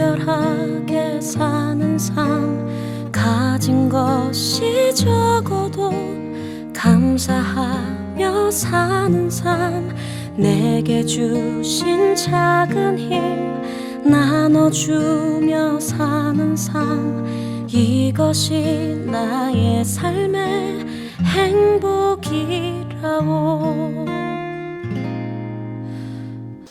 간결하게 사는 삶, 가진 것이 적어도 감사하며 사는 삶, 내게 주신 작은 힘 나눠주며 사는 삶, 이것이 나의 삶의 행복이라오.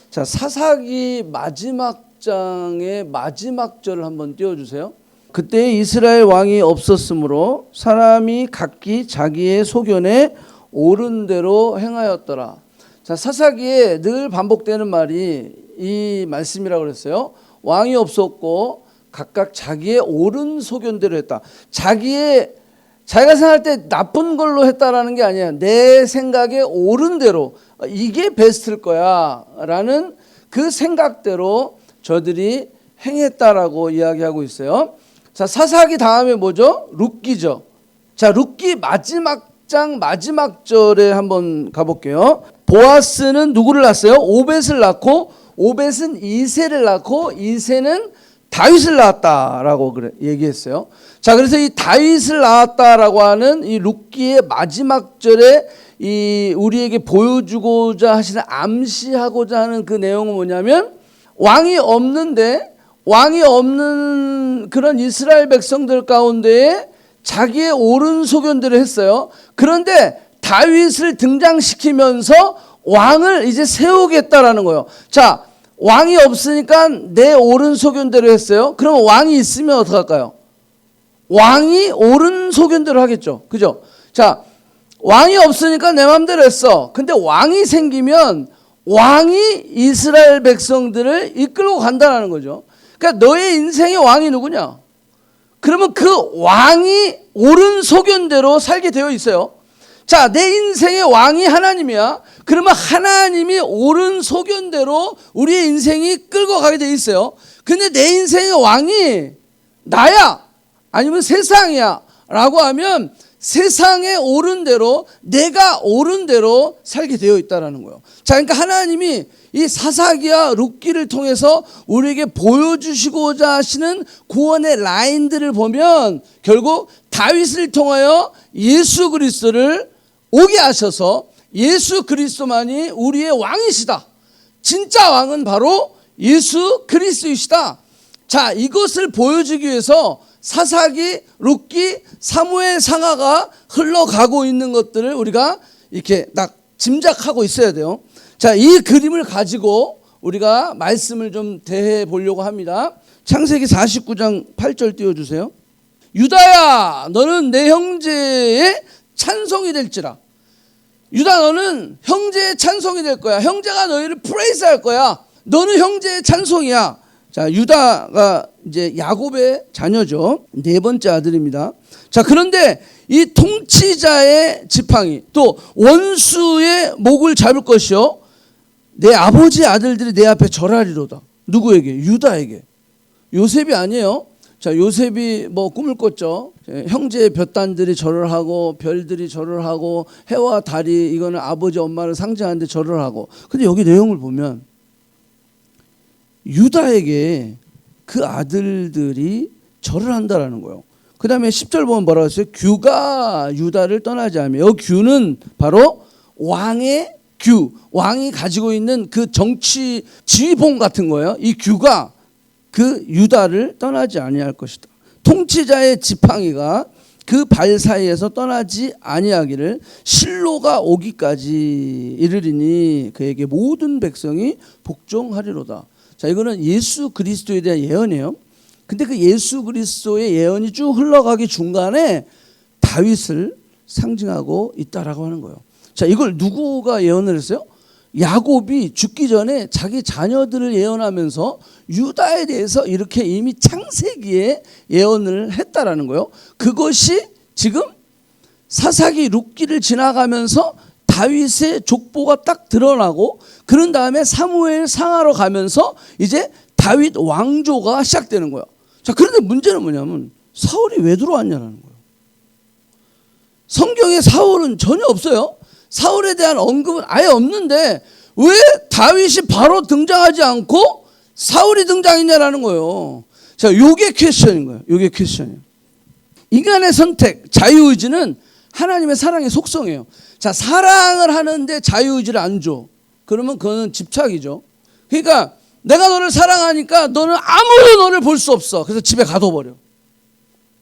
자, 사사기 마지막 장의 마지막 절을 한번 띄워주세요. 그때 이스라엘 왕이 없었으므로 사람이 각기 자기의 소견에 옳은 대로 행하였더라. 자, 사사기에 늘 반복되는 말이 이 말씀이라고 그랬어요. 왕이 없었고 각각 자기의 옳은 소견대로 했다. 자기가 생각할 때 나쁜 걸로 했다라는 게 아니야. 내 생각에 옳은 대로, 이게 베스트일 거야 라는 그 생각대로 저들이 행했다라고 이야기하고 있어요. 자, 사사기 다음에 뭐죠? 룻기죠. 자, 룻기 마지막 장 마지막 절에 한번 가볼게요. 보아스는 누구를 낳았어요? 오벳을 낳고, 오벳은 이새를 낳고, 이새는 다윗을 낳았다라고 얘기했어요. 자, 그래서 이 다윗을 낳았다라고 하는 이 룻기의 마지막 절에 이 우리에게 보여주고자 하시는, 암시하고자 하는 그 내용은 뭐냐면, 왕이 없는 그런 이스라엘 백성들 가운데에 자기의 옳은 소견대로 했어요. 그런데 다윗을 등장시키면서 왕을 이제 세우겠다라는 거예요. 자, 왕이 없으니까 내 옳은 소견대로 했어요. 그러면 왕이 있으면 어떡할까요? 왕이 옳은 소견대로 하겠죠. 그죠? 자, 왕이 없으니까 내 마음대로 했어. 근데 왕이 생기면 왕이 이스라엘 백성들을 이끌고 간다는 거죠. 그러니까 너의 인생의 왕이 누구냐? 그러면 그 왕이 옳은 소견대로 살게 되어 있어요. 자, 내 인생의 왕이 하나님이야. 그러면 하나님이 옳은 소견대로 우리의 인생이 끌고 가게 되어 있어요. 근데 내 인생의 왕이 나야 아니면 세상이야 라고 하면 세상에 옳은 대로, 내가 옳은 대로 살게 되어 있다는 거예요. 자, 그러니까 하나님이 이 사사기와 룻기를 통해서 우리에게 보여주시고자 하시는 구원의 라인들을 보면 결국 다윗을 통하여 예수 그리스도를 오게 하셔서 예수 그리스도만이 우리의 왕이시다. 진짜 왕은 바로 예수 그리스도이시다. 자, 이것을 보여주기 위해서 사사기, 룻기, 사무엘 상하가 흘러가고 있는 것들을 우리가 이렇게 딱 짐작하고 있어야 돼요. 자, 이 그림을 가지고 우리가 말씀을 좀 대해 보려고 합니다. 창세기 49장 8절 띄워주세요. 유다야, 너는 내 형제의 찬송이 될지라. 유다, 너는 형제의 찬송이 될 거야. 형제가 너희를 프레이스할 거야. 너는 형제의 찬송이야. 자, 유다가 이제 야곱의 자녀죠. 네 번째 아들입니다. 자, 그런데 이 통치자의 지팡이, 또 원수의 목을 잡을 것이요, 내 아버지의 아들들이 내 앞에 절하리로다. 누구에게? 유다에게. 요셉이 아니에요. 자, 요셉이 뭐 꿈을 꿨죠. 형제의 볕단들이 절을 하고 별들이 절을 하고 해와 달이, 이거는 아버지 엄마를 상징하는데 절을 하고. 근데 여기 내용을 보면 유다에게 그 아들들이 절을 한다라는 거예요. 그 다음에 10절 보면 뭐라고 했어요? 규가 유다를 떠나지 않으며, 이 규는 바로 왕의 규, 왕이 가지고 있는 그 정치 지휘봉 같은 거예요. 이 규가 그 유다를 떠나지 아니할 것이다. 통치자의 지팡이가 그 발 사이에서 떠나지 아니하기를 실로가 오기까지 이르리니 그에게 모든 백성이 복종하리로다. 자, 이거는 예수 그리스도에 대한 예언이에요. 근데 그 예수 그리스도의 예언이 쭉 흘러가기 중간에 다윗을 상징하고 있다라고 하는 거예요. 자, 이걸 누구가 예언을 했어요? 야곱이 죽기 전에 자기 자녀들을 예언하면서 유다에 대해서 이렇게 이미 창세기에 예언을 했다라는 거예요. 그것이 지금 사사기 룻기를 지나가면서 다윗의 족보가 딱 드러나고, 그런 다음에 사무엘 상하로 가면서 이제 다윗 왕조가 시작되는 거예요. 자, 그런데 문제는 뭐냐면 사울이 왜 들어왔냐는 거예요. 성경에 사울은 전혀 없어요. 사울에 대한 언급은 아예 없는데 왜 다윗이 바로 등장하지 않고 사울이 등장했냐라는 거예요. 자, 요게 퀘스천인 거예요. 요게 퀘스천이에요. 인간의 선택, 자유의지는 하나님의 사랑의 속성이에요. 자, 사랑을 하는데 자유의지를 안 줘. 그러면 그거는 집착이죠. 그러니까 내가 너를 사랑하니까 너는 아무도 너를 볼 수 없어. 그래서 집에 가둬버려.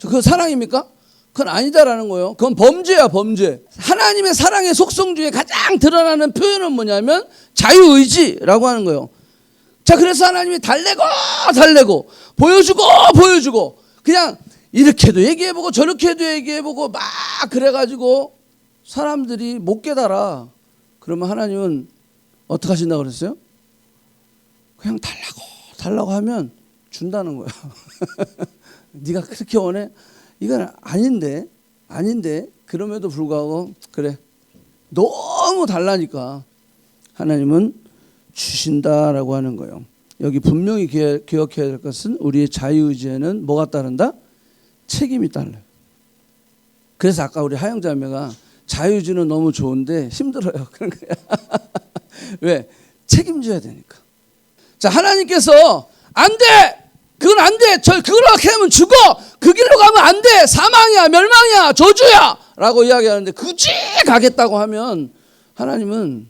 그건 사랑입니까? 그건 아니다라는 거예요. 그건 범죄야, 범죄. 하나님의 사랑의 속성 중에 가장 드러나는 표현은 뭐냐면 자유의지라고 하는 거예요. 자, 그래서 하나님이 달래고 보여주고 그냥 이렇게도 얘기해보고 저렇게도 얘기해보고 막 그래가지고 사람들이 못 깨달아. 그러면 하나님은 어떻게 하신다고 그랬어요? 그냥 달라고 하면 준다는 거야. 네가 그렇게 원해? 이건 아닌데 그럼에도 불구하고 그래. 너무 달라니까 하나님은 주신다라고 하는 거예요. 여기 분명히 기억해야 될 것은 우리의 자유의지에는 뭐가 따른다? 책임이 따라요. 그래서 아까 우리 하영자매가 자유의지는 너무 좋은데 힘들어요. 그런 거야. 왜? 책임져야 되니까. 자, 하나님께서 안 돼! 그건 안 돼! 그렇게 하면 죽어! 그 길로 가면 안 돼! 사망이야! 멸망이야! 저주야! 라고 이야기하는데 굳이 가겠다고 하면 하나님은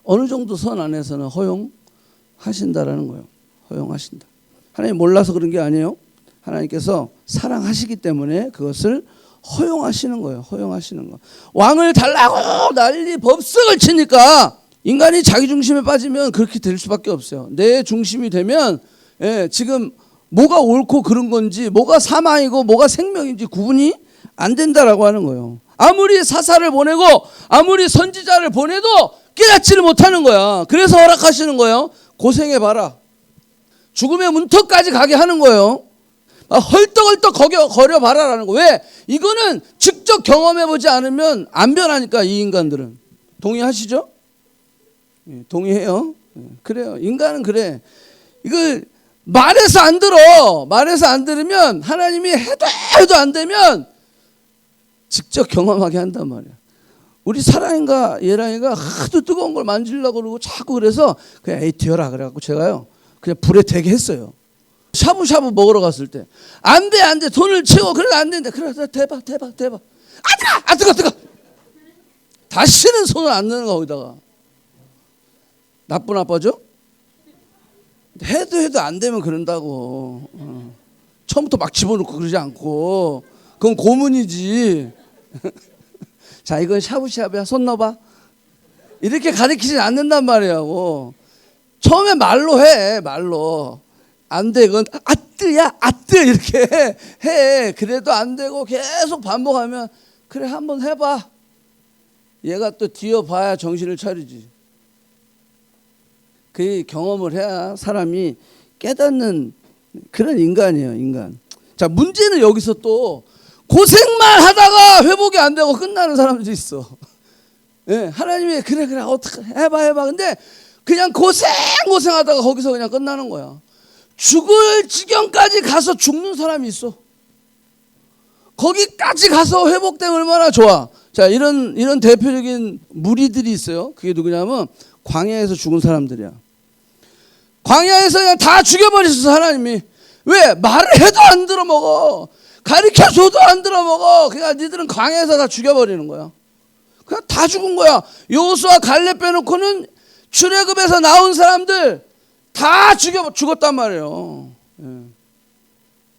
어느 정도 선 안에서는 허용하신다라는 거예요. 허용하신다. 하나님 몰라서 그런 게 아니에요. 하나님께서 사랑하시기 때문에 그것을 허용하시는 거예요. 허용하시는 거. 왕을 달라고 난리 법석을 치니까 인간이 자기 중심에 빠지면 그렇게 될 수밖에 없어요. 내 중심이 되면 지금 뭐가 옳고 그른 건지 뭐가 사망이고 뭐가 생명인지 구분이 안 된다라고 하는 거예요. 아무리 사사를 보내고 아무리 선지자를 보내도 깨닫지를 못하는 거야. 그래서 허락하시는 거예요. 고생해봐라. 죽음의 문턱까지 가게 하는 거예요. 헐떡헐떡 거려봐라라는 거. 왜? 이거는 직접 경험해보지 않으면 안 변하니까 이 인간들은. 동의하시죠? 동의해요. 그래요. 인간은 그래. 이걸 말해서 안 들어. 말해서 안 들으면 하나님이 해도 안 되면 직접 경험하게 한단 말이야. 우리 사랑인가 예랑이가 하도 뜨거운 걸 만지려고 그러고 자꾸 그래서 그냥 에이 튀어라 그래갖고 제가요 그냥 불에 대게 했어요. 샤브샤브 먹으러 갔을 때 안 돼 돈을 채워 그래도 안 된다. 그래 대박 아 뜨거 다시는 손을 안 넣는 거 거기다가 나빠져? 해도 안 되면 그런다고. 처음부터 막 집어넣고 그러지 않고 그건 고문이지. 자, 이건 샤브샤브야. 손 넣어봐. 이렇게 가르치지 않는단 말이야고. 처음에 말로 해. 말로. 안 돼. 그건 아뜨야. 아뜨. 이렇게 해. 그래도 안 되고 계속 반복하면 그래 한번 해봐. 얘가 또 뒤어봐야 정신을 차리지. 그 경험을 해야 사람이 깨닫는 그런 인간이에요. 인간. 자, 문제는 여기서 또 고생만 하다가 회복이 안 되고 끝나는 사람들도 있어. 예, 하나님이 그래 어떻게 해봐. 근데 그냥 고생하다가 거기서 그냥 끝나는 거야. 죽을 지경까지 가서 죽는 사람이 있어. 거기까지 가서 회복되면 얼마나 좋아. 자, 이런 대표적인 무리들이 있어요. 그게 누구냐면 광야에서 죽은 사람들이야. 광야에서 그냥 다 죽여버리셨어 하나님이. 왜? 말을 해도 안 들어먹어. 가르쳐줘도 안 들어먹어. 그러니까 니들은 광야에서 다 죽여버리는 거야. 그냥 다 죽은 거야. 여호수아 갈렙 빼놓고는 출애굽에서 나온 사람들 다 죽었단 말이에요. 예.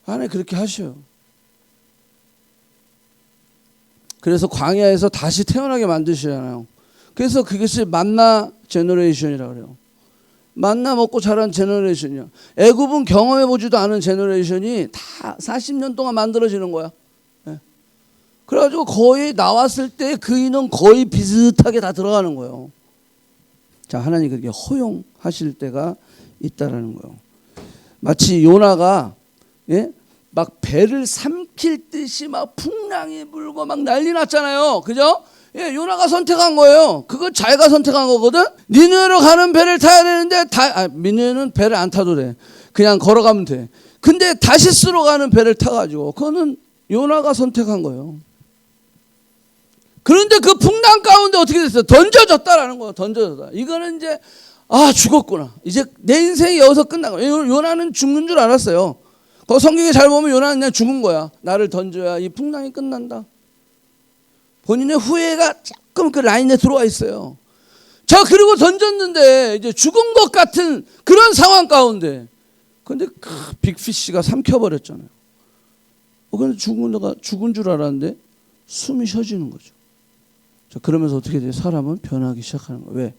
하나님 그렇게 하셔요. 그래서 광야에서 다시 태어나게 만드시잖아요. 그래서 그것이 만나 제너레이션이라고 그래요. 만나 먹고 자란 제너레이션이야. 애굽은 경험해보지도 않은 제너레이션이 다 40년 동안 만들어지는 거야. 예. 그래가지고 거의 나왔을 때 그 인은 거의 비슷하게 다 들어가는 거예요. 자, 하나님 그렇게 허용하실 때가 있다라는 거예요. 마치 요나가 막 배를 삼킬 듯이 막 풍랑이 불고 막 난리 났잖아요. 그죠? 예, 요나가 선택한 거예요. 그거 자기가 선택한 거거든. 니느웨로 가는 배를 타야 되는데 니느웨는 배를 안 타도 돼. 그냥 걸어가면 돼. 근데 다시스로 가는 배를 타가지고 그거는 요나가 선택한 거예요. 그런데 그 풍랑 가운데 어떻게 됐어요? 던져졌다라는 거예요. 던져졌다. 이거는 이제 아, 죽었구나. 이제 내 인생이 여기서 끝난 거야. 요나는 죽는 줄 알았어요. 그 성경에 잘 보면 요나는 그냥 죽은 거야. 나를 던져야 이 풍랑이 끝난다. 본인의 후회가 조금 그 라인에 들어와 있어요. 자, 그리고 던졌는데 이제 죽은 것 같은 그런 상황 가운데, 근데 빅피쉬가 삼켜버렸잖아요. 근데 죽은 줄 알았는데 숨이 쉬어지는 거죠. 자, 그러면서 어떻게 돼요? 사람은 변하기 시작하는 거예요. 왜?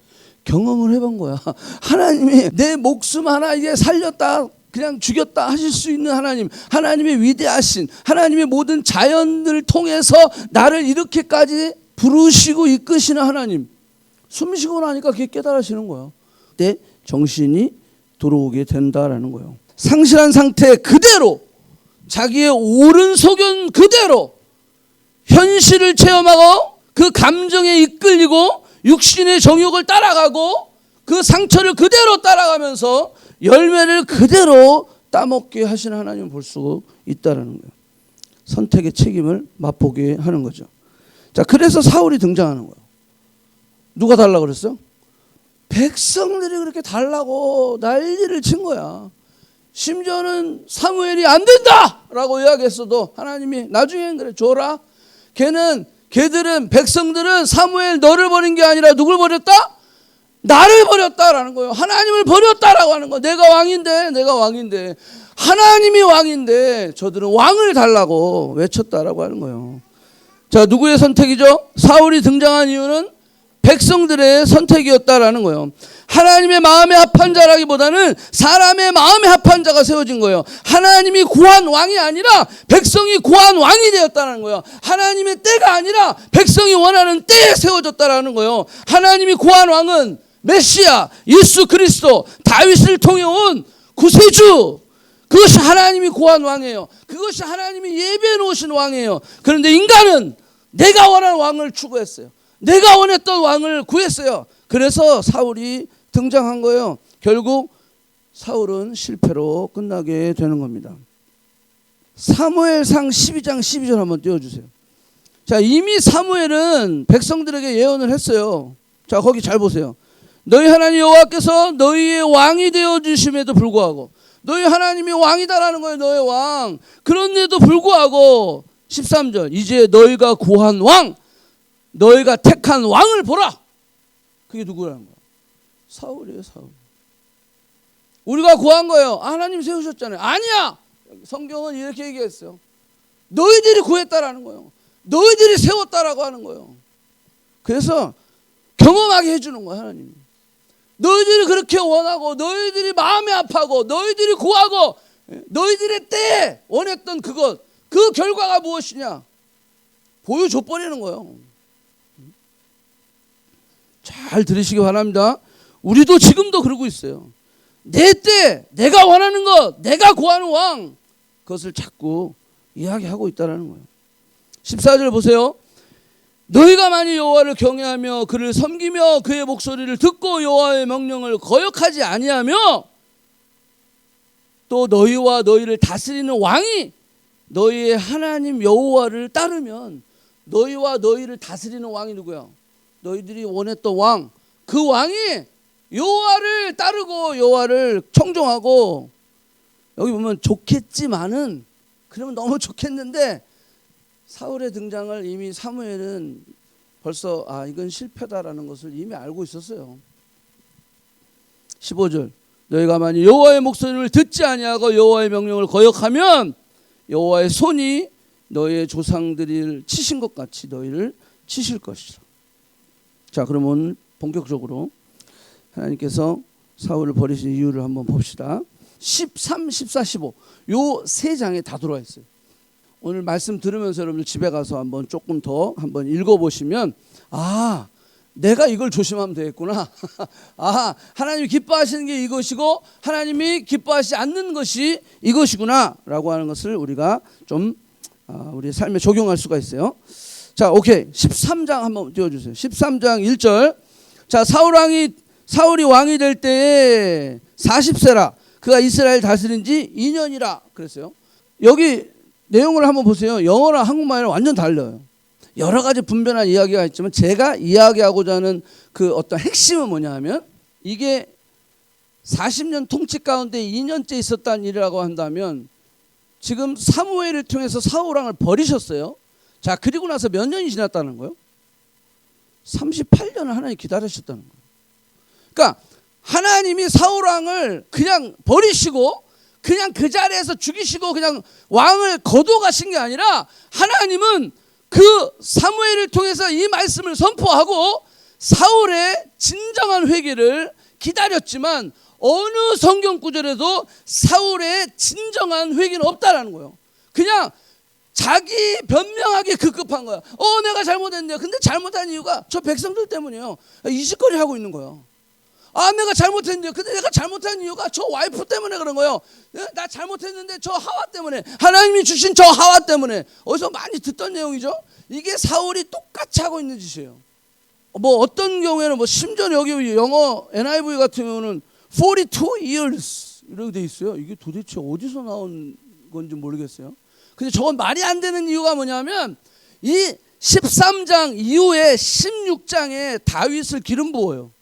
경험을 해본 거야. 하나님이 내 목숨 하나 이제 살렸다, 그냥 죽였다 하실 수 있는 하나님, 하나님의 위대하신, 하나님의 모든 자연을 통해서 나를 이렇게까지 부르시고 이끄시는 하나님, 숨 쉬고 나니까 그게 깨달아지는 거예요. 내 정신이 돌아오게 된다라는 거예요. 상실한 상태 그대로, 자기의 옳은 소견 그대로 현실을 체험하고 그 감정에 이끌리고 육신의 정욕을 따라가고 그 상처를 그대로 따라가면서 열매를 그대로 따먹게 하시는 하나님을 볼 수 있다는 거예요. 선택의 책임을 맛보게 하는 거죠. 자, 그래서 사울이 등장하는 거예요. 누가 달라고 그랬어요? 백성들이 그렇게 달라고 난리를 친 거야. 심지어는 사무엘이 안 된다라고 이야기했어도 하나님이 나중엔 그래, 줘라. 걔들은 백성들은 사무엘 너를 버린 게 아니라 누굴 버렸다? 나를 버렸다라는 거예요. 하나님을 버렸다라고 하는 거예요. 내가 왕인데 하나님이 왕인데 저들은 왕을 달라고 외쳤다라고 하는 거예요. 자, 누구의 선택이죠? 사울이 등장한 이유는 백성들의 선택이었다라는 거예요. 하나님의 마음에 합한 자라기보다는 사람의 마음에 합한 자가 세워진 거예요. 하나님이 구한 왕이 아니라 백성이 구한 왕이 되었다는 거예요. 하나님의 때가 아니라 백성이 원하는 때에 세워졌다라는 거예요. 하나님이 구한 왕은 메시아 예수 그리스도, 다윗을 통해 온 구세주, 그것이 하나님이 구한 왕이에요. 그것이 하나님이 예배해 놓으신 왕이에요. 그런데 인간은 내가 원하는 왕을 추구했어요. 내가 원했던 왕을 구했어요. 그래서 사울이 등장한 거예요. 결국 사울은 실패로 끝나게 되는 겁니다. 사무엘상 12장 12절 한번 띄워주세요. 자, 이미 사무엘은 백성들에게 예언을 했어요. 자, 거기 잘 보세요. 너희 하나님 여호와께서 너희의 왕이 되어주심에도 불구하고, 너희 하나님이 왕이다라는 거예요. 너의 왕. 그런데도 불구하고 13절, 이제 너희가 구한 왕, 너희가 택한 왕을 보라. 그게 누구라는 거야? 사울이에요. 사울. 우리가 구한 거예요. 하나님 세우셨잖아요. 아니야. 성경은 이렇게 얘기했어요. 너희들이 구했다라는 거예요. 너희들이 세웠다라고 하는 거예요. 그래서 경험하게 해주는 거야, 하나님이. 너희들이 그렇게 원하고, 너희들이 마음이 아파하고, 너희들이 구하고, 너희들의 때에 원했던 그것, 그 결과가 무엇이냐? 보여줘 버리는 거예요. 잘 들으시기 바랍니다. 우리도 지금도 그러고 있어요. 내 때, 내가 원하는 것, 내가 구하는 왕, 그것을 자꾸 이야기하고 있다는 거예요. 14절 보세요. 너희가 만일 여호와를 경외하며 그를 섬기며 그의 목소리를 듣고 여호와의 명령을 거역하지 아니하며 또 너희와 너희를 다스리는 왕이 너희의 하나님 여호와를 따르면, 너희와 너희를 다스리는 왕이 누구야? 너희들이 원했던 왕, 그 왕이 여호와를 따르고 여호와를 청종하고, 여기 보면 좋겠지만은, 그러면 너무 좋겠는데 사울의 등장을 이미 사무엘은 벌써 이건 실패다라는 것을 이미 알고 있었어요. 15절, 너희가 만일 여호와의 목소리를 듣지 아니하고 여호와의 명령을 거역하면 여호와의 손이 너희의 조상들을 치신 것 같이 너희를 치실 것이라. 자, 그러면 본격적으로 하나님께서 사울을 버리신 이유를 한번 봅시다. 13, 14, 15 요 세 장에 다 들어와 있어요. 오늘 말씀 들으면서 여러분들 집에 가서 한번 조금 더 한번 읽어보시면, 내가 이걸 조심하면 되겠구나. 하나님이 기뻐하시는 게 이것이고 하나님이 기뻐하시지 않는 것이 이것이구나 라고 하는 것을 우리가 좀 우리 삶에 적용할 수가 있어요. 자, 오케이. 13장 한번 띄워주세요. 13장 1절. 자, 사울이 왕이 될 때에 40세라. 그가 이스라엘 다스린 지 2년이라 그랬어요. 여기 내용을 한번 보세요. 영어랑 한국말이랑 완전 달라요. 여러 가지 분변한 이야기가 있지만 제가 이야기하고자 하는 그 어떤 핵심은 뭐냐 하면, 이게 40년 통치 가운데 2년째 있었다는 일이라고 한다면 지금 사무엘을 통해서 사울 왕을 버리셨어요. 자, 그리고 나서 몇 년이 지났다는 거예요? 38년을 하나님 기다리셨다는 거예요. 그러니까 하나님이 사울 왕을 그냥 버리시고 그냥 그 자리에서 죽이시고 그냥 왕을 거둬가신 게 아니라 하나님은 그 사무엘을 통해서 이 말씀을 선포하고 사울의 진정한 회개를 기다렸지만 어느 성경 구절에도 사울의 진정한 회개는 없다라는 거예요. 그냥 자기 변명하기에 급급한 거야. 내가 잘못했네요. 근데 잘못한 이유가 저 백성들 때문이에요. 이짓거리 하고 있는 거예요. 내가 잘못했네요. 근데 내가 잘못한 이유가 저 와이프 때문에 그런 거예요. 나 잘못했는데 저 하와 때문에, 하나님이 주신 저 하와 때문에. 어디서 많이 듣던 내용이죠. 이게 사울이 똑같이 하고 있는 짓이에요. 뭐 어떤 경우에는 뭐 심지어 여기 영어 NIV 같은 경우는 42 years 이렇게 돼 있어요. 이게 도대체 어디서 나온 건지 모르겠어요. 근데 저건 말이 안 되는 이유가 뭐냐면 이 13장 이후에 16장에 다윗을 기름 부어요.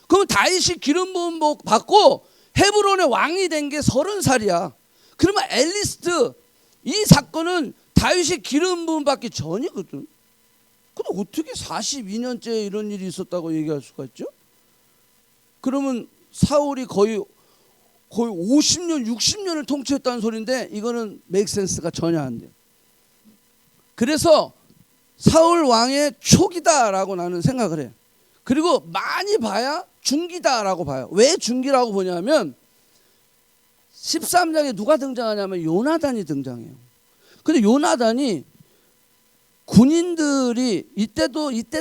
그럼 다윗이 기름 부음 받고 헤브론의 왕이 된 게 30살이야. 그러면 앨리스트 이 사건은 다윗이 기름 부음 받기 전이거든. 근데 어떻게 42년째 이런 일이 있었다고 얘기할 수가 있죠? 그러면 사울이 거의 50년, 60년을 통치했다는 소리인데 이거는 메이크 센스가 전혀 안 돼요. 그래서 사울 왕의 초기다라고 나는 생각을 해요. 그리고 많이 봐야 중기다라고 봐요. 왜 중기라고 보냐면 13장에 누가 등장하냐면 요나단이 등장해요. 근데 요나단이 군인들이 이때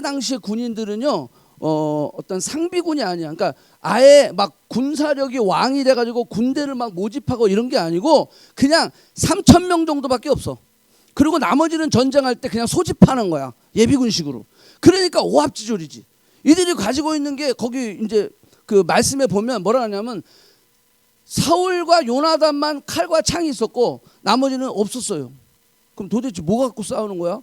당시의 군인들은요 어떤 상비군이 아니야. 그러니까 아예 막 군사력이 왕이 돼가지고 군대를 막 모집하고 이런 게 아니고 그냥 3,000명 정도밖에 없어. 그리고 나머지는 전쟁할 때 그냥 소집하는 거야. 예비군식으로. 그러니까 오합지졸이지. 이들이 가지고 있는 게 거기 이제 그 말씀에 보면 뭐라 하냐면 사울과 요나단만 칼과 창이 있었고 나머지는 없었어요. 그럼 도대체 뭐 갖고 싸우는 거야?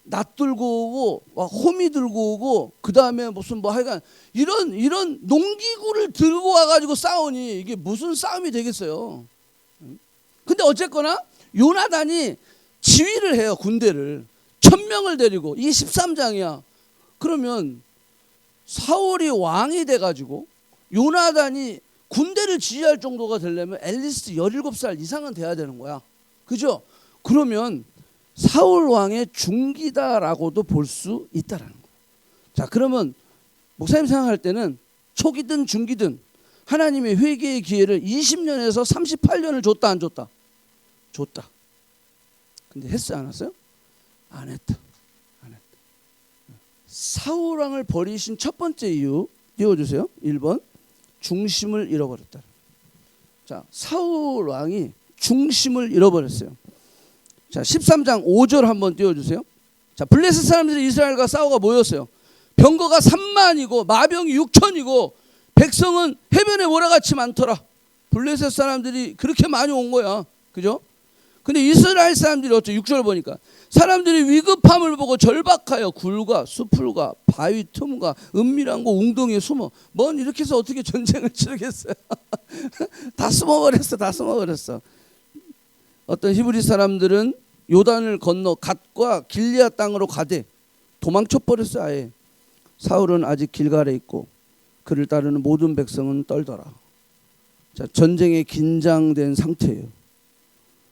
낫 들고 오고 막 호미 들고 오고 그 다음에 무슨 뭐 하여간 이런 농기구를 들고 와가지고 싸우니 이게 무슨 싸움이 되겠어요. 근데 어쨌거나 요나단이 지휘를 해요. 군대를 1,000명을 데리고. 이게 13장이야 그러면 사울이 왕이 돼가지고 요나단이 군대를 지휘할 정도가 되려면 앨리스트 17살 이상은 돼야 되는 거야. 그죠? 그러면 사울 왕의 중기다라고도 볼 수 있다라는 거예요. 자, 그러면 목사님 생각할 때는 초기든 중기든 하나님의 회개의 기회를 20년에서 38년을 줬다 안 줬다? 줬다. 근데 했어요 안 했어요? 안 했다. 안 했다. 사울 왕을 버리신 첫 번째 이유 띄워주세요. 1번 중심을 잃어버렸다. 자, 사울 왕이 중심을 잃어버렸어요. 자, 13장 5절 한번 띄워주세요. 자, 블레셋 사람들이 이스라엘과 싸우가 모였어요. 병거가 3만이고 마병이 6천이고 백성은 해변에 모래같이 많더라. 블레셋 사람들이 그렇게 많이 온 거야. 그죠? 근데 이스라엘 사람들이 어쩌 6절 보니까 사람들이 위급함을 보고 절박하여 굴과 수풀과 바위 틈과 은밀한 곳 웅덩이에 숨어. 뭔 이렇게 해서 어떻게 전쟁을 치르겠어요? 다 숨어버렸어. 어떤 히브리 사람들은 요단을 건너 갓과 길리앗 땅으로 가되 도망쳐 버렸어요. 아예. 사울은 아직 길갈에 있고 그를 따르는 모든 백성은 떨더라. 자, 전쟁에 긴장된 상태예요.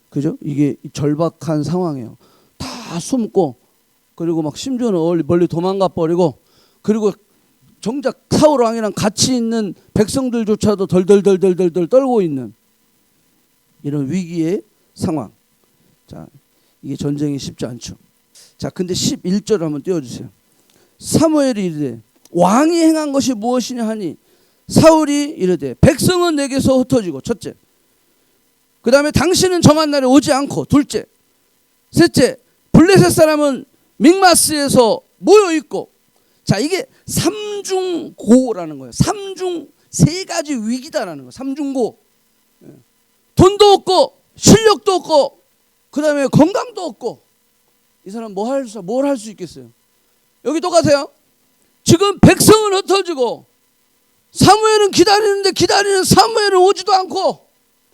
그죠? 이게 절박한 상황이에요. 다 숨고 그리고 막 심지어는 멀리 도망가 버리고 그리고 정작 사울 왕이랑 같이 있는 백성들조차도 덜덜덜덜덜 떨고 있는 이런 위기의 상황. 자, 이게 전쟁이 쉽지 않죠. 자, 근데 11절 한번 띄워주세요. 사무엘이 이르되 왕이 행한 것이 무엇이냐 하니 사울이 이르되 백성은 내게서 흩어지고 첫째, 그 다음에 당신은 정한 날에 오지 않고 둘째, 셋째, 블레셋 사람은 믹마스에서 모여 있고. 자, 이게 삼중고라는 거예요. 삼중 세 가지 위기다라는 거예요. 삼중고. 돈도 없고 실력도 없고 그 다음에 건강도 없고. 이 사람 뭘 할 수 있겠어요? 여기 똑같아요. 지금 백성은 흩어지고 사무엘은 기다리는데 기다리는 사무엘은 오지도 않고,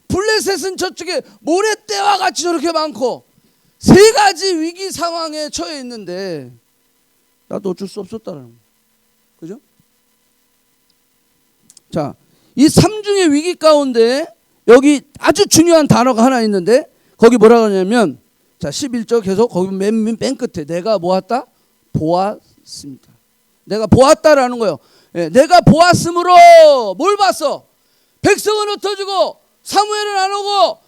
블레셋은 저쪽에 모래떼와 같이 저렇게 많고, 세 가지 위기 상황에 처해 있는데 나도 어쩔 수 없었다는 거예요. 그죠? 자, 이 삼중의 위기 가운데 여기 아주 중요한 단어가 하나 있는데, 거기 뭐라고 하냐면, 자 11절 계속 거기 맨 끝에 내가 보았다? 보았습니다. 내가 보았다라는 거예요. 예, 내가 보았으므로 뭘 봤어? 백성은 흩어지고 사무엘은 안 오고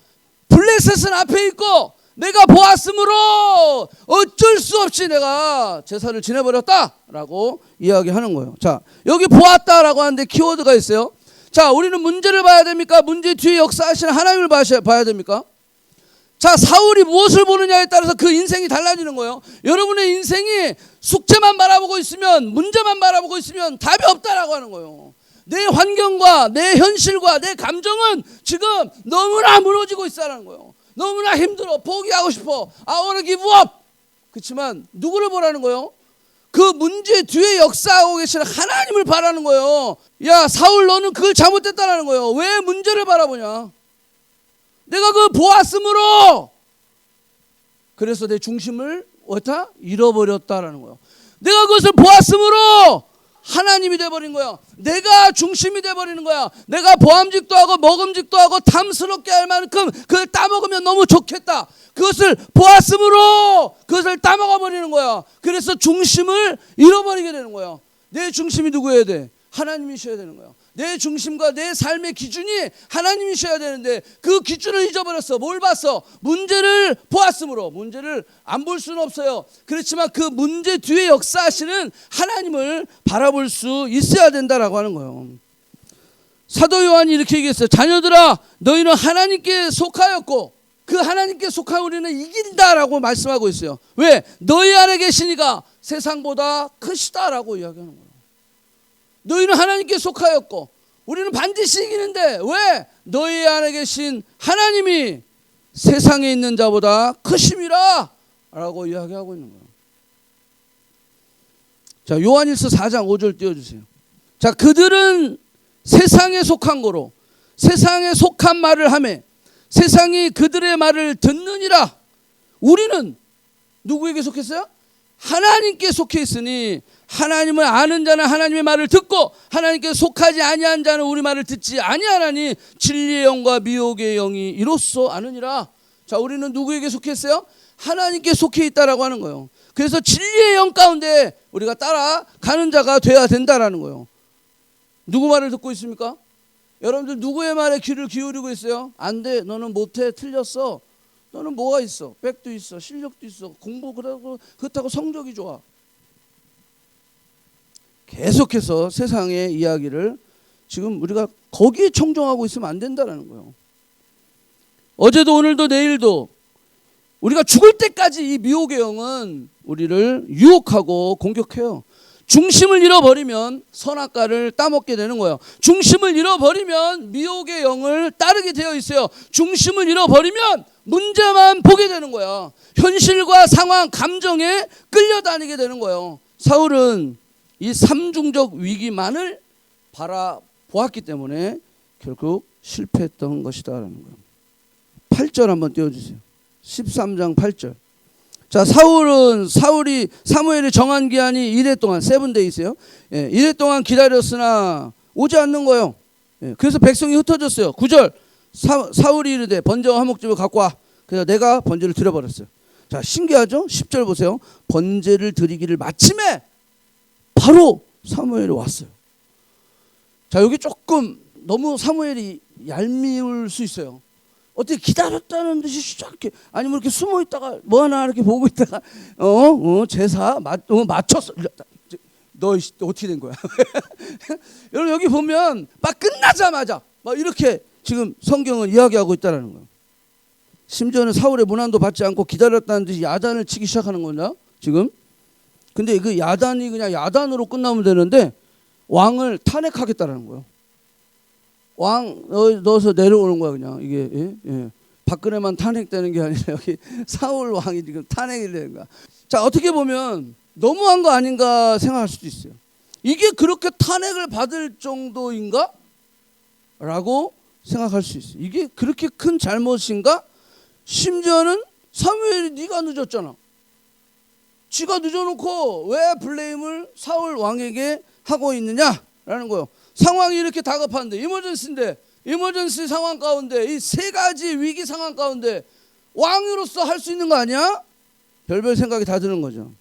블레셋은 앞에 있고, 내가 보았으므로 어쩔 수 없이 내가 제사를 지내버렸다라고 이야기하는 거예요. 자, 여기 보았다라고 하는데 키워드가 있어요. 자, 우리는 문제를 봐야 됩니까? 문제 뒤에 역사하시는 하나님을 봐야 됩니까? 자, 사울이 무엇을 보느냐에 따라서 그 인생이 달라지는 거예요. 여러분의 인생이 숙제만 바라보고 있으면, 문제만 바라보고 있으면 답이 없다라고 하는 거예요. 내 환경과 내 현실과 내 감정은 지금 너무나 무너지고 있다는 거예요. 너무나 힘들어. 포기하고 싶어. I wanna give up. 그렇지만 누구를 보라는 거예요? 그 문제 뒤에 역사하고 계시는 하나님을 바라는 거예요. 야, 사울 너는 그걸 잘못했다라는 거예요. 왜 문제를 바라보냐? 내가 그걸 보았으므로, 그래서 내 중심을 어디다? 잃어버렸다라는 거예요. 내가 그것을 보았으므로 하나님이 돼버린 거야. 내가 중심이 돼버리는 거야. 내가 보암직도 하고 먹음직도 하고 탐스럽게 할 만큼 그걸 따먹으면 너무 좋겠다. 그것을 보았으므로 그것을 따먹어버리는 거야. 그래서 중심을 잃어버리게 되는 거야. 내 중심이 누구여야 돼? 하나님이셔야 되는 거야. 내 중심과 내 삶의 기준이 하나님이셔야 되는데 그 기준을 잊어버렸어. 뭘 봤어? 문제를 보았으므로. 문제를 안 볼 수는 없어요. 그렇지만 그 문제 뒤에 역사하시는 하나님을 바라볼 수 있어야 된다라고 하는 거예요. 사도 요한이 이렇게 얘기했어요. 자녀들아, 너희는 하나님께 속하였고 그 하나님께 속한 우리는 이긴다라고 말씀하고 있어요. 왜? 너희 안에 계시니가 세상보다 크시다라고 이야기하는 거예요. 너희는 하나님께 속하였고 우리는 반드시 이기는데, 왜? 너희 안에 계신 하나님이 세상에 있는 자보다 크심이라 라고 이야기하고 있는 거예요. 자, 요한일서 4장 5절 띄워주세요. 자, 그들은 세상에 속한 거로 세상에 속한 말을 하매 세상이 그들의 말을 듣느니라. 우리는 누구에게 속했어요? 하나님께 속해 있으니 하나님을 아는 자는 하나님의 말을 듣고 하나님께 속하지 아니한 자는 우리 말을 듣지 아니하나니 진리의 영과 미혹의 영이 이로써 아느니라. 자, 우리는 누구에게 속했어요? 하나님께 속해 있다라고 하는 거예요. 그래서 진리의 영 가운데 우리가 따라가는 자가 돼야 된다라는 거예요. 누구 말을 듣고 있습니까? 여러분들 누구의 말에 귀를 기울이고 있어요? 안 돼, 너는 못해, 틀렸어. 너는 뭐가 있어? 백도 있어, 실력도 있어, 공부 그렇다고 성적이 좋아. 계속해서 세상의 이야기를 지금 우리가 거기에 청종하고 있으면 안 된다는 거예요. 어제도 오늘도 내일도 우리가 죽을 때까지 이 미혹의 영은 우리를 유혹하고 공격해요. 중심을 잃어버리면 선악과를 따먹게 되는 거예요. 중심을 잃어버리면 미혹의 영을 따르게 되어 있어요. 중심을 잃어버리면 문제만 보게 되는 거야. 현실과 상황, 감정에 끌려다니게 되는 거예요. 사울은 이 삼중적 위기만을 바라보았기 때문에 결국 실패했던 것이다라는 거예요. 8절 한번 띄워주세요. 13장 8절. 자, 사울이 사무엘이 정한 기한이 이래 동안 세븐데이세요. 예, 이래 동안 기다렸으나 오지 않는 거예요. 예, 그래서 백성이 흩어졌어요. 9절. 사울이 이르되 번제와 화목제를 갖고 와. 그래서 내가 번제를 드려버렸어요. 자, 신기하죠? 10절 보세요. 번제를 드리기를 마침에 바로 사무엘이 왔어요. 자, 여기 조금 너무 사무엘이 얄미울 수 있어요. 어떻게 기다렸다는 듯이 이렇게, 아니면 이렇게 숨어 있다가 뭐 하나 이렇게 보고 있다가 제사 맞췄어. 너 어떻게 된 거야? 여러분 여기 보면 막 끝나자마자 막 이렇게 지금 성경은 이야기하고 있다는 거예요. 심지어는 사울의 문안도 받지 않고 기다렸다는 듯이 야단을 치기 시작하는 거냐 지금? 근데 그 야단이 그냥 야단으로 끝나면 되는데 왕을 탄핵하겠다라는 거예요. 왕 넣어서 내려오는 거야 그냥 이게. 예. 박근혜만 탄핵되는 게 아니라 여기 사울 왕이 지금 탄핵이 되는 거야. 자, 어떻게 보면 너무한 거 아닌가 생각할 수도 있어요. 이게 그렇게 탄핵을 받을 정도인가? 라고 생각할 수 있어요. 이게 그렇게 큰 잘못인가? 심지어는 사무엘이 네가 늦었잖아. 지가 늦어놓고 왜 블레임을 사울 왕에게 하고 있느냐라는 거예요. 상황이 이렇게 다급한데, 이머전시 상황 가운데, 이 세 가지 위기 상황 가운데 왕으로서 할 수 있는 거 아니야? 별별 생각이 다 드는 거죠.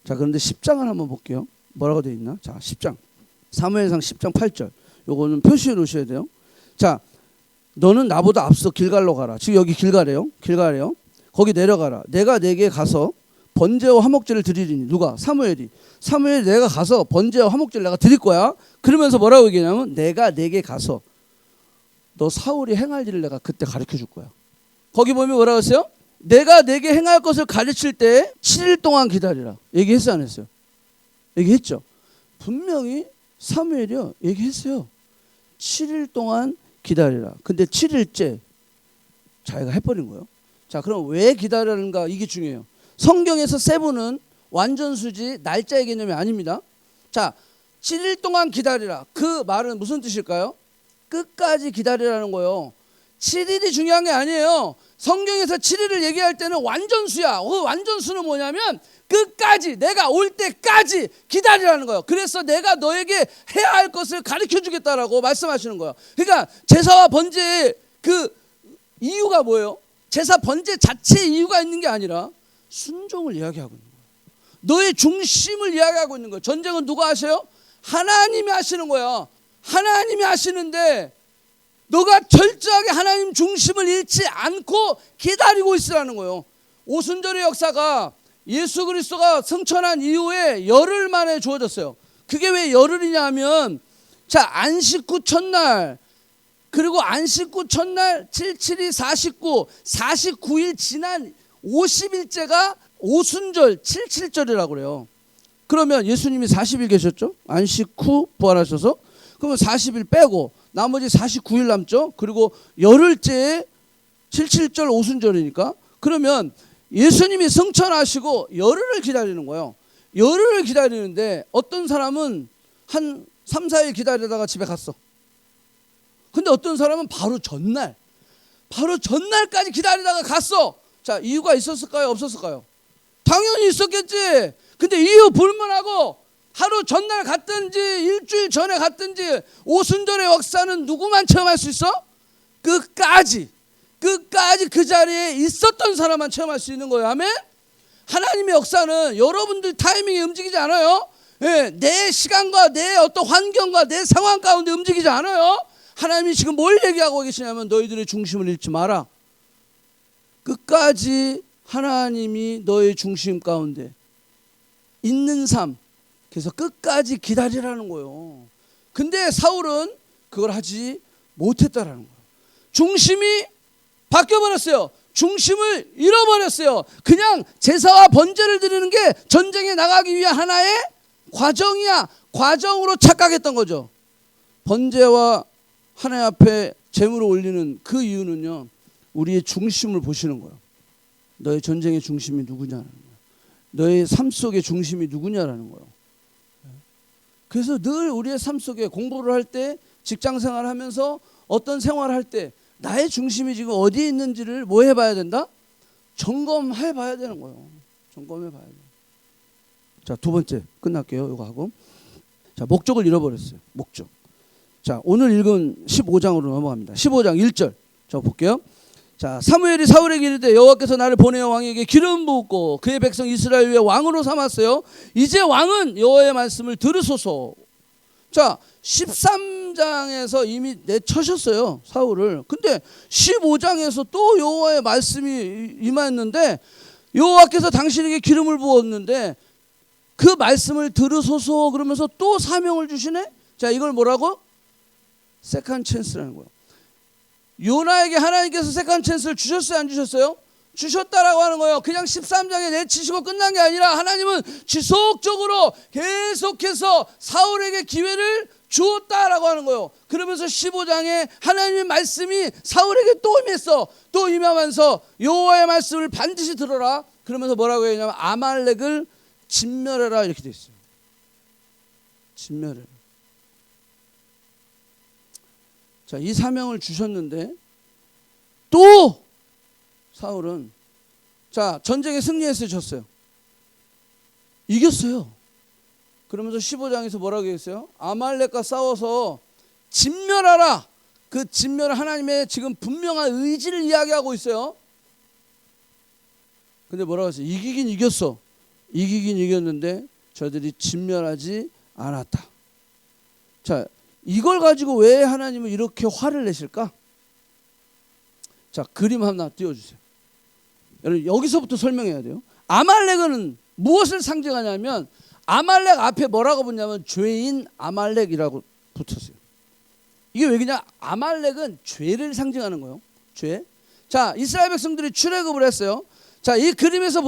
자, 그런데 10장을 한번 볼게요. 뭐라고 되어 있나? 자, 10장 사무엘상 10장 8절, 요거는 표시해 놓으셔야 돼요. 자, 너는 나보다 앞서 길갈로 가라. 지금 여기 길갈이에요. 거기 내려가라. 내가 네게 가서 번제와 화목제를 드리리니. 누가? 사무엘이 내가 가서 번제와 화목제를 내가 드릴 거야. 그러면서 뭐라고 얘기하냐면, 내가 네게 가서 너 사울이 행할 일을 내가 그때 가르쳐 줄 거야. 거기 보면 뭐라고 했어요? 내가 네게 행할 것을 가르칠 때 7일 동안 기다리라. 얘기했어요, 안 했어요? 얘기했죠. 분명히 사무엘이요 얘기했어요. 7일 동안 기다리라. 근데 7일째 자기가 해버린 거예요. 자, 그럼 왜 기다리는가? 이게 중요해요. 성경에서 세부는 완전수지 날짜의 개념이 아닙니다. 자, 7일 동안 기다리라. 그 말은 무슨 뜻일까요? 끝까지 기다리라는 거예요. 7일이 중요한 게 아니에요. 성경에서 7일을 얘기할 때는 완전수야. 그 완전수는 뭐냐면 끝까지, 내가 올 때까지 기다리라는 거예요. 그래서 내가 너에게 해야 할 것을 가르쳐 주겠다라고 말씀하시는 거예요. 그러니까 제사와 번제의 그 이유가 뭐예요? 제사 번제 자체의 이유가 있는 게 아니라 순종을 이야기하고 있는 거예요. 너의 중심을 이야기하고 있는 거예요. 전쟁은 누가 하셔요? 하나님이 하시는 거야. 하나님이 하시는데 너가 철저하게 하나님 중심을 잃지 않고 기다리고 있으라는 거예요. 오순절의 역사가 예수 그리스도가 승천한 이후에 열흘 만에 주어졌어요. 그게 왜 열흘이냐 하면, 자, 안식 후 첫날, 그리고 안식 후 첫날 77이 49일 지난 50일째가 오순절 77절이라고 그래요. 그러면 예수님이 40일 계셨죠? 안식 후 부활하셔서. 그러면 40일 빼고 나머지 49일 남죠? 그리고 열흘째에 77절 오순절이니까, 그러면 예수님이 승천하시고 열흘을 기다리는 거예요. 열흘을 기다리는데 어떤 사람은 한 3, 4일 기다리다가 집에 갔어. 근데 어떤 사람은 바로 전날까지 기다리다가 갔어. 자, 이유가 있었을까요? 없었을까요? 당연히 있었겠지. 근데 이유 불문하고 하루 전날 갔든지 일주일 전에 갔든지 오순절의 역사는 누구만 체험할 수 있어? 끝까지 그 자리에 있었던 사람만 체험할 수 있는 거예요. 아멘? 하나님의 역사는 여러분들 타이밍에 움직이지 않아요. 예, 내 시간과 내 어떤 환경과 내 상황 가운데 움직이지 않아요. 하나님이 지금 뭘 얘기하고 계시냐면, 너희들의 중심을 잃지 마라. 끝까지 하나님이 너의 중심 가운데 있는 삶, 그래서 끝까지 기다리라는 거예요. 근데 사울은 그걸 하지 못했다라는 거예요. 중심이 바뀌어버렸어요. 중심을 잃어버렸어요. 그냥 제사와 번제를 드리는 게 전쟁에 나가기 위한 하나의 과정이야. 과정으로 착각했던 거죠. 번제와 하나님 앞에 제물을 올리는 그 이유는요, 우리의 중심을 보시는 거예요. 너의 전쟁의 중심이 누구냐라는 거예요. 너의 삶 속의 중심이 누구냐라는 거예요. 그래서 늘 우리의 삶 속에 공부를 할 때, 직장 생활을 하면서 어떤 생활을 할 때 나의 중심이 지금 어디에 있는지를 뭐 해봐야 된다? 점검해 봐야 되는 거예요. 점검해 봐야 돼요. 자, 두 번째 끝날게요. 이거 하고. 자, 목적을 잃어버렸어요. 목적. 자, 오늘 읽은 15장으로 넘어갑니다. 15장 1절. 저 볼게요. 자, 사무엘이 사울에게 이르되 여호와께서 나를 보내어 왕에게 기름 부었고 그의 백성 이스라엘 위에 왕으로 삼았어요. 이제 왕은 여호와의 말씀을 들으소서. 자, 13장에서 이미 내쳐셨어요, 사울을. 근데 15장에서 또 여호와의 말씀이 임하였는데, 여호와께서 당신에게 기름을 부었는데 그 말씀을 들으소서 그러면서 또 사명을 주시네. 자, 이걸 뭐라고? 세컨 찬스라는 거예요. 요나에게 하나님께서 세컨 찬스를 주셨어요, 안 주셨어요? 주셨다라고 하는 거예요. 그냥 13장에 내치시고 끝난 게 아니라 하나님은 지속적으로 계속해서 사울에게 기회를 주었다라고 하는 거예요. 그러면서 15장에 하나님의 말씀이 사울에게 또 임했어. 또 임하면서 여호와의 말씀을 반드시 들어라. 그러면서 뭐라고 했냐면 아말렉을 진멸해라, 이렇게 돼 있어요. 진멸을. 자, 이 사명을 주셨는데 또 사울은 자, 전쟁에 승리했어요, 졌어요? 이겼어요. 그러면서 15장에서 뭐라고 했어요? 아말렉과 싸워서 진멸하라. 그 진멸 하나님의 지금 분명한 의지를 이야기하고 있어요. 근데 뭐라고 했어요? 이기긴 이겼어. 이기긴 이겼는데 저들이 진멸하지 않았다. 자, 이걸 가지고 왜 하나님은 이렇게 화를 내실까? 자, 그림 하나 띄워주세요. 여러분, 여기서부터 설명해야 돼요. 아말렉은 무엇을 상징하냐면 아말렉 앞에 뭐라고 붙냐면 죄인 아말렉이라고 붙었어요. 이게 왜 그냥 아말렉은 죄를 상징하는 거예요. 죄. 자, 이스라엘 백성들이 출애굽을 했어요. 자, 이 그림에서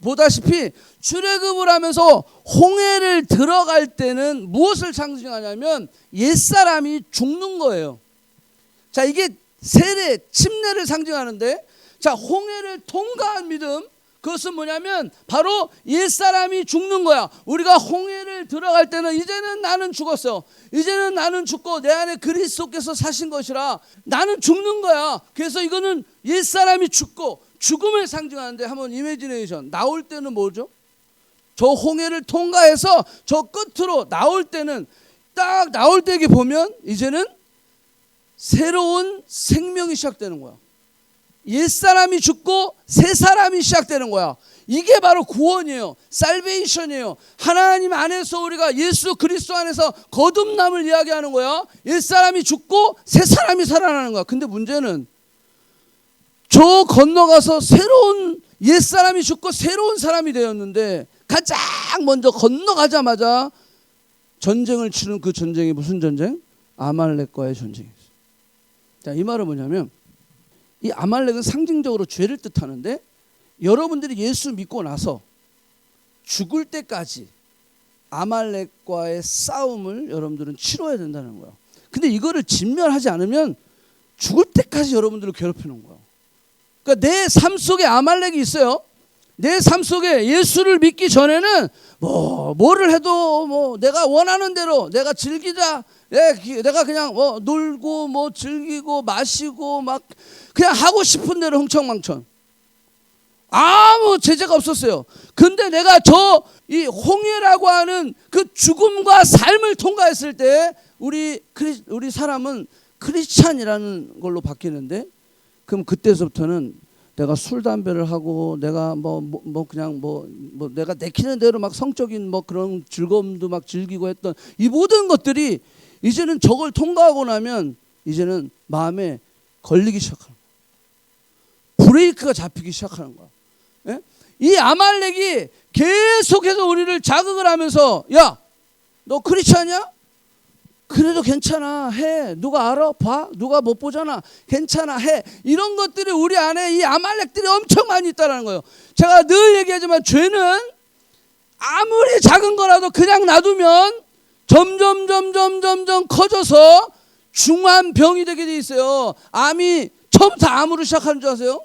보다시피 출애굽을 하면서 홍해를 들어갈 때는 무엇을 상징하냐면 옛사람이 죽는 거예요. 자, 이게 세례, 침례를 상징하는데, 자, 홍해를 통과한 믿음, 그것은 뭐냐면 바로 옛사람이 죽는 거야. 우리가 홍해를 들어갈 때는 이제는 나는 죽었어. 이제는 나는 죽고 내 안에 그리스도께서 사신 것이라 나는 죽는 거야. 그래서 이거는 옛사람이 죽고 죽음을 상징하는데, 한번 이미지네이션 나올 때는 뭐죠? 저 홍해를 통과해서 저 끝으로 나올 때는, 딱 나올 때 이렇게 보면 이제는 새로운 생명이 시작되는 거야. 옛사람이 죽고 새사람이 시작되는 거야. 이게 바로 구원이에요. 살베이션이에요. 하나님 안에서 우리가 예수 그리스도 안에서 거듭남을 이야기하는 거야. 옛사람이 죽고 새사람이 살아나는 거야. 근데 문제는 저 건너가서 새로운 옛사람이 죽고 새로운 사람이 되었는데, 가장 먼저 건너가자마자 전쟁을 치른 그 전쟁이 무슨 전쟁? 아말렉과의 전쟁이었어요. 자, 이 말은 뭐냐면 이 아말렉은 상징적으로 죄를 뜻하는데, 여러분들이 예수 믿고 나서 죽을 때까지 아말렉과의 싸움을 여러분들은 치러야 된다는 거야. 근데 이거를 진멸하지 않으면 죽을 때까지 여러분들을 괴롭히는 거야. 그러니까 내 삶 속에 아말렉이 있어요. 내 삶 속에 예수를 믿기 전에는 뭐를 해도 내가 원하는 대로 내가 즐기자, 내가 그냥 놀고 즐기고 마시고 막 그냥 하고 싶은 대로 흥청망청, 아무 제재가 없었어요. 근데 내가 이 홍해라고 하는 그 죽음과 삶을 통과했을 때 우리 사람은 크리스찬이라는 걸로 바뀌는데, 그럼 그때서부터는 내가 술 담배를 하고 내가 그냥 내가 내키는 대로 막 성적인 그런 즐거움도 막 즐기고 했던 이 모든 것들이 이제는 저걸 통과하고 나면 이제는 마음에 걸리기 시작하는 거야. 브레이크가 잡히기 시작하는 거야. 예? 이 아말렉이 계속해서 우리를 자극을 하면서, 야, 너 크리스찬이야? 그래도 괜찮아, 해. 누가 알아? 봐. 누가 못 보잖아. 괜찮아, 해. 이런 것들이 우리 안에 이 아말렉들이 엄청 많이 있다는 거예요. 제가 늘 얘기하지만 죄는 아무리 작은 거라도 그냥 놔두면 점점 커져서 중한 병이 되게 돼 있어요. 암이 처음부터 암으로 시작하는 줄 아세요?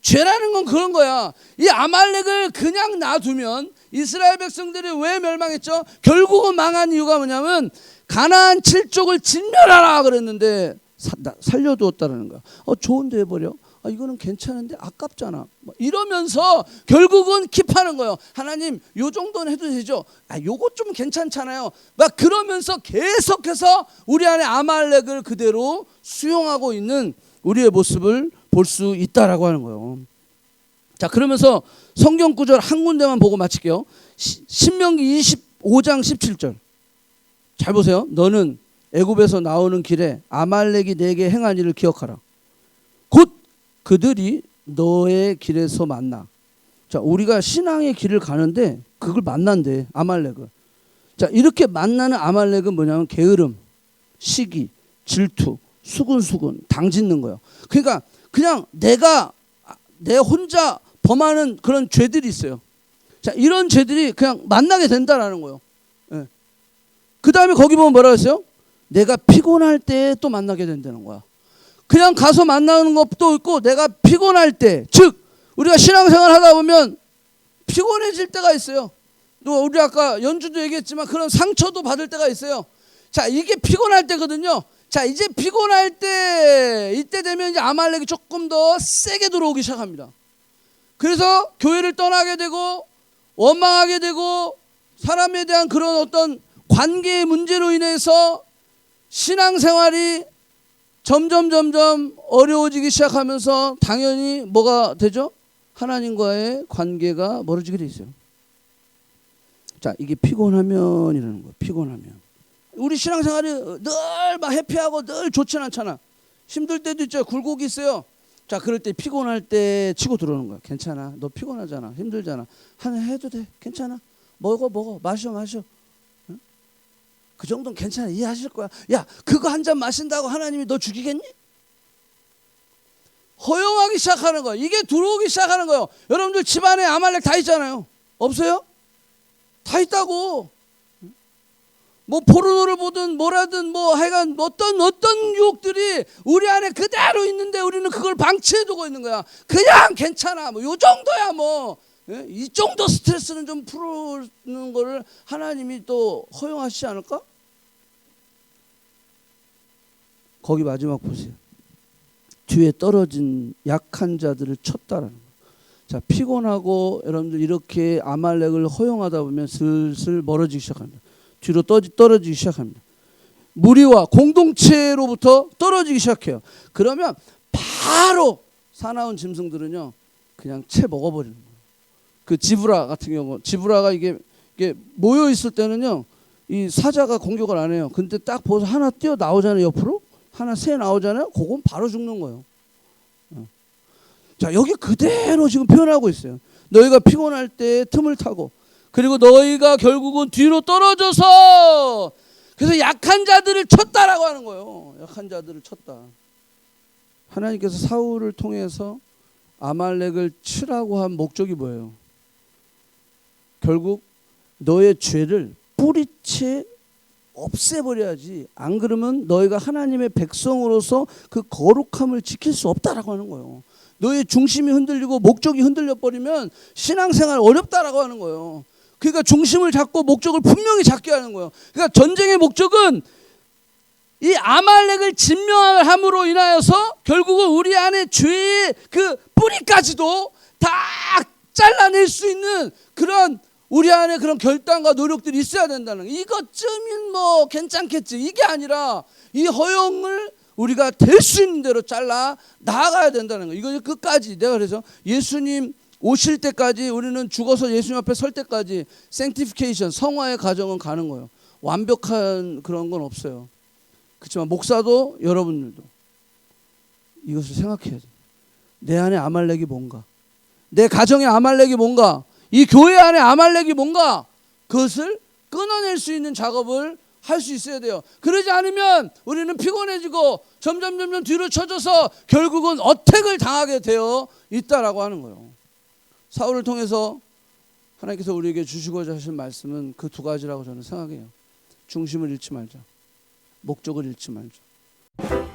죄라는 건 그런 거야. 이 아말렉을 그냥 놔두면 이스라엘 백성들이 왜 멸망했죠? 결국은 망한 이유가 뭐냐면 가나안 7족을 진멸하라 그랬는데 살려두었다는 거야. 좋은데 해버려. 이거는 괜찮은데 아깝잖아. 이러면서 결국은 킵하는 거예요. 하나님, 요 정도는 해도 되죠. 요거 좀 괜찮잖아요. 막 그러면서 계속해서 우리 안에 아말렉을 그대로 수용하고 있는 우리의 모습을 볼 수 있다라고 하는 거예요. 자, 그러면서 성경 구절 한 군데만 보고 마칠게요. 신명기 25장 17절. 잘 보세요. 너는 애굽에서 나오는 길에 아말렉이 내게 행한 일을 기억하라. 곧 그들이 너의 길에서 만나. 자, 우리가 신앙의 길을 가는데 그걸 만난대, 아말렉을. 자, 이렇게 만나는 아말렉은 뭐냐면 게으름, 시기, 질투, 수근수근, 당짓는 거예요. 그러니까 그냥 내 혼자 범하는 그런 죄들이 있어요. 자, 이런 죄들이 그냥 만나게 된다라는 거예요. 예. 그 다음에 거기 보면 뭐라고 했어요? 내가 피곤할 때 또 만나게 된다는 거야. 그냥 가서 만나는 것도 있고, 내가 피곤할 때, 즉 우리가 신앙생활 하다 보면 피곤해질 때가 있어요. 또 우리 아까 연주도 얘기했지만 그런 상처도 받을 때가 있어요. 자, 이게 피곤할 때거든요. 자, 이제 피곤할 때 이때 되면 이제 아말렉이 조금 더 세게 들어오기 시작합니다. 그래서 교회를 떠나게 되고 원망하게 되고 사람에 대한 그런 어떤 관계의 문제로 인해서 신앙생활이 점점 어려워지기 시작하면서 당연히 뭐가 되죠? 하나님과의 관계가 멀어지게 돼 있어요. 자, 이게 피곤하면이라는 거예요. 피곤하면. 우리 신앙생활이 늘 막 해피하고 늘 좋진 않잖아. 힘들 때도 있죠. 굴곡이 있어요. 자, 그럴 때 피곤할 때 치고 들어오는 거야. 괜찮아. 너 피곤하잖아. 힘들잖아. 하나 해도 돼. 괜찮아. 먹어. 마셔. 응? 그 정도는 괜찮아. 이해하실 거야. 야, 그거 한 잔 마신다고 하나님이 너 죽이겠니? 허용하기 시작하는 거예요. 이게 들어오기 시작하는 거예요. 여러분들 집안에 아말렉 다 있잖아요. 없어요? 다 있다고. 뭐 포르노를 보든 뭐라든 뭐 하여간 어떤 유혹들이 우리 안에 그대로 있는데 우리는 그걸 방치해두고 있는 거야. 그냥 괜찮아. 뭐 요 정도야 뭐. 이 정도 스트레스는 좀 푸는 거를 하나님이 또 허용하시지 않을까? 거기 마지막 보세요. 뒤에 떨어진 약한 자들을 쳤다라는 거예요. 자, 피곤하고 여러분들 이렇게 아말렉을 허용하다 보면 슬슬 멀어지기 시작합니다. 뒤로 떨어지기 시작합니다. 무리와 공동체로부터 떨어지기 시작해요. 그러면 바로 사나운 짐승들은요 그냥 채 먹어버리는 거예요. 그 지브라 같은 경우, 지브라가 이게 모여 있을 때는요 이 사자가 공격을 안 해요. 근데 딱 보서 하나 뛰어 나오잖아요. 옆으로 하나 새 나오잖아요. 그건 바로 죽는 거예요. 자, 여기 그대로 지금 표현하고 있어요. 너희가 피곤할 때 틈을 타고, 그리고 너희가 결국은 뒤로 떨어져서, 그래서 약한 자들을 쳤다라고 하는 거예요. 약한 자들을 쳤다. 하나님께서 사울을 통해서 아말렉을 치라고 한 목적이 뭐예요? 결국 너의 죄를 뿌리채 없애버려야지. 안 그러면 너희가 하나님의 백성으로서 그 거룩함을 지킬 수 없다라고 하는 거예요. 너의 중심이 흔들리고 목적이 흔들려 버리면 신앙생활 어렵다라고 하는 거예요. 그러니까 중심을 잡고 목적을 분명히 잡게 하는 거예요. 그러니까 전쟁의 목적은 이 아말렉을 진멸함으로 인하여서 결국은 우리 안에 죄의 그 뿌리까지도 다 잘라낼 수 있는 그런 우리 안에 그런 결단과 노력들이 있어야 된다는 거예요. 이것쯤은 뭐 괜찮겠지. 이게 아니라 이 허용을 우리가 될 수 있는 대로 잘라 나아가야 된다는 거예요. 이거 끝까지. 내가 그래서 예수님 오실 때까지 우리는 죽어서 예수님 앞에 설 때까지 sanctification, 성화의 과정은 가는 거예요. 완벽한 그런 건 없어요. 그렇지만 목사도 여러분들도 이것을 생각해야 돼요. 내 안에 아말렉이 뭔가, 내 가정에 아말렉이 뭔가, 이 교회 안에 아말렉이 뭔가, 그것을 끊어낼 수 있는 작업을 할 수 있어야 돼요. 그러지 않으면 우리는 피곤해지고 점점 뒤로 쳐져서 결국은 어택을 당하게 되어 있다라고 하는 거예요. 사울을 통해서 하나님께서 우리에게 주시고자 하신 말씀은 그 두 가지라고 저는 생각해요. 중심을 잃지 말자. 목적을 잃지 말자.